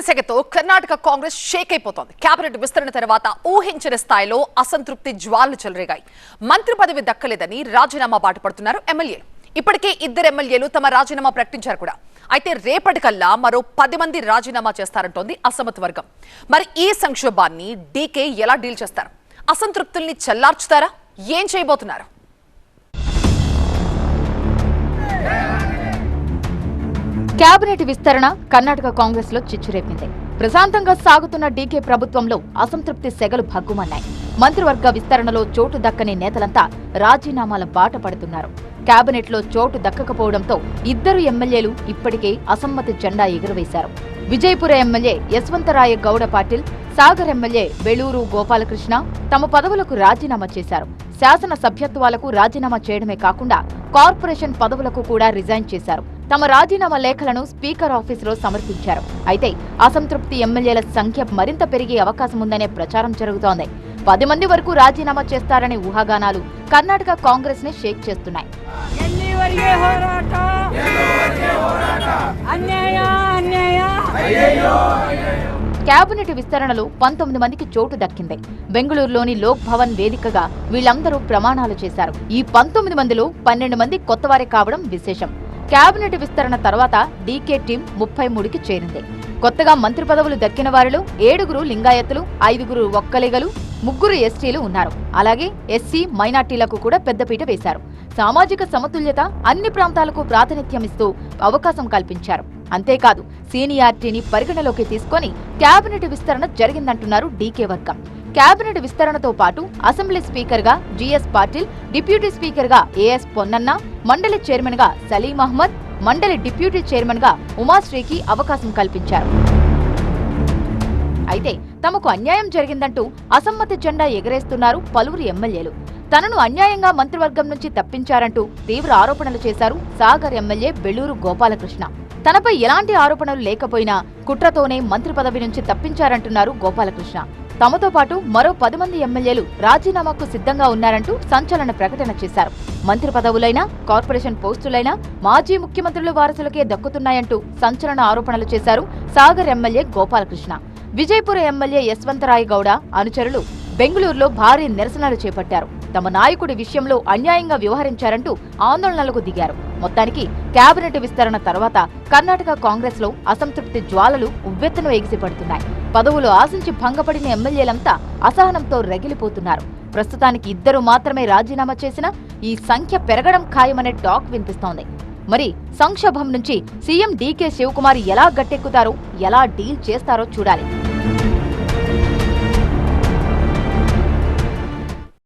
సెగతో కర్ణాటక కాంగ్రెస్ షేక్ అయిపోతోంది. కేబినెట్ విస్తరణ తర్వాత ఊహించిన స్థాయిలో అసంతృప్తి జ్వాలలు చెలరేగాయి. మంత్రి పదవి దక్కలేదని రాజీనామా బాటపడుతున్నారు ఎమ్మెల్యేలు. ఇప్పటికే 2 ఎమ్మెల్యేలు తమ రాజీనామా ప్రకటించారు కూడా. అయితే రేపటికల్లా మరో 10 మంది రాజీనామా చేస్తారంటోంది అసమ్మతి వర్గం. మరి ఈ సంక్షోభాన్ని డీకే ఎలా డీల్ చేస్తారు? అసంతృప్తుల్ని చల్లార్చుతారా? ఏం చేయబోతున్నారు? కేబినెట్ విస్తరణ కర్ణాటక కాంగ్రెస్ లో చిచ్చురేపింది. ప్రశాంతంగా సాగుతున్న డీకే ప్రభుత్వంలో అసంతృప్తి సెగలు భగ్గుమన్నాయి. మంత్రివర్గ విస్తరణలో చోటు దక్కని నేతలంతా రాజీనామాల బాట పడుతున్నారు. కేబినెట్ లో చోటు దక్కకపోవడంతో 2 ఎమ్మెల్యేలు ఇప్పటికే అసమ్మతి జెండా ఎగురవేశారు. విజయపుర ఎమ్మెల్యే యశ్వంతరాయ గౌడ పాటిల్, సాగర్ ఎమ్మెల్యే బెళూరు గోపాలకృష్ణ తమ పదవులకు రాజీనామా చేశారు. శాసన సభ్యత్వాలకు రాజీనామా చేయడమే కాకుండా కార్పొరేషన్ పదవులకు కూడా రిజైన్ చేశారు. తమ రాజీనామా లేఖలను స్పీకర్ ఆఫీసులో సమర్పించారు. అయితే అసంతృప్తి ఎమ్మెల్యేల సంఖ్య మరింత పెరిగే అవకాశం ఉందనే ప్రచారం జరుగుతోంది. 10 మంది వరకు రాజీనామా చేస్తారనే ఊహాగానాలు కర్ణాటక కాంగ్రెస్ ని షేక్ చేస్తున్నాయి. కేబినెట్ విస్తరణలో 19 మందికి చోటు దక్కింది. బెంగళూరులోని లోక్ భవన్ వేదికగా వీళ్లందరూ ప్రమాణాలు చేశారు. ఈ 19 మందిలో 12 మంది కొత్తవారే కావడం విశేషం. కేబినెట్ విస్తరణ తర్వాత డీకే టీం 33కి చేరింది. కొత్తగా మంత్రి పదవులు దక్కిన వారిలో 7 లింగాయతులు, 5 ఒక్కలిగలు, 3 ఎస్టీలు ఉన్నారు. అలాగే ఎస్సీ మైనార్టీలకు కూడా పెద్దపీట వేశారు. సామాజిక సమతుల్యత, అన్ని ప్రాంతాలకు ప్రాతినిధ్యమిస్తూ అవకాశం కల్పించారు. అంతేకాదు సీనియారిటీని పరిగణలోకి తీసుకొని కేబినెట్ విస్తరణ జరిగిందంటున్నారు డీకే వర్గం. కేబినెట్ విస్తరణతో పాటు అసెంబ్లీ స్పీకర్ గా జీఎస్ పాటిల్, డిప్యూటీ స్పీకర్ గా ఏఎస్ పొన్నన్న, మండలి చైర్మన్ గా సలీం అహ్మద్, మండలి డిప్యూటీ చైర్మన్ గా ఉమాశ్రీకి అవకాశం కల్పించారు. అయితే తమకు అన్యాయం జరిగిందంటూ అసమ్మతి జెండా ఎగరేస్తున్నారు పలువురు ఎమ్మెల్యేలు. తనను అన్యాయంగా మంత్రివర్గం నుంచి తప్పించారంటూ తీవ్ర ఆరోపణలు చేశారు సాగర్ ఎమ్మెల్యే బెళూరు గోపాలకృష్ణ. తనపై ఎలాంటి ఆరోపణలు లేకపోయినా కుట్రతోనే మంత్రి పదవి నుంచి తప్పించారంటున్నారు గోపాలకృష్ణ. తమతో పాటు మరో 10 మంది ఎమ్మెల్యేలు రాజీనామాకు సిద్ధంగా ఉన్నారంటూ సంచలన ప్రకటన చేశారు. మంత్రి పదవులైనా, కార్పొరేషన్ పోస్టులైనా మాజీ ముఖ్యమంత్రుల వారసులకే దక్కుతున్నాయంటూ సంచలన ఆరోపణలు చేశారు సాగర్ ఎమ్మెల్యే గోపాలకృష్ణ. విజయపుర ఎమ్మెల్యే యశ్వంతరాయ గౌడ అనుచరులు బెంగళూరులో భారీ నిరసనలు చేపట్టారు. తమ నాయకుడి విషయంలో అన్యాయంగా వ్యవహరించారంటూ ఆందోళనలకు దిగారు. మొత్తానికి కేబినెట్ విస్తరణ తర్వాత కర్ణాటక కాంగ్రెస్ లో అసంతృప్తి జ్వాలలు ఉవ్వెత్తున ఎగిసిపడుతున్నాయి. పదవులు ఆశించి భంగపడిన ఎమ్మెల్యేలంతా అసహనంతో రగిలిపోతున్నారు. ప్రస్తుతానికి 2 మాత్రమే రాజీనామా చేసినా ఈ సంఖ్య పెరగడం ఖాయమనే టాక్ వినిపిస్తోంది. మరి సంక్షోభం నుంచి సీఎం డీకే శివకుమార్ ఎలా గట్టెక్కుతారో, ఎలా డీల్ చేస్తారో చూడాలి.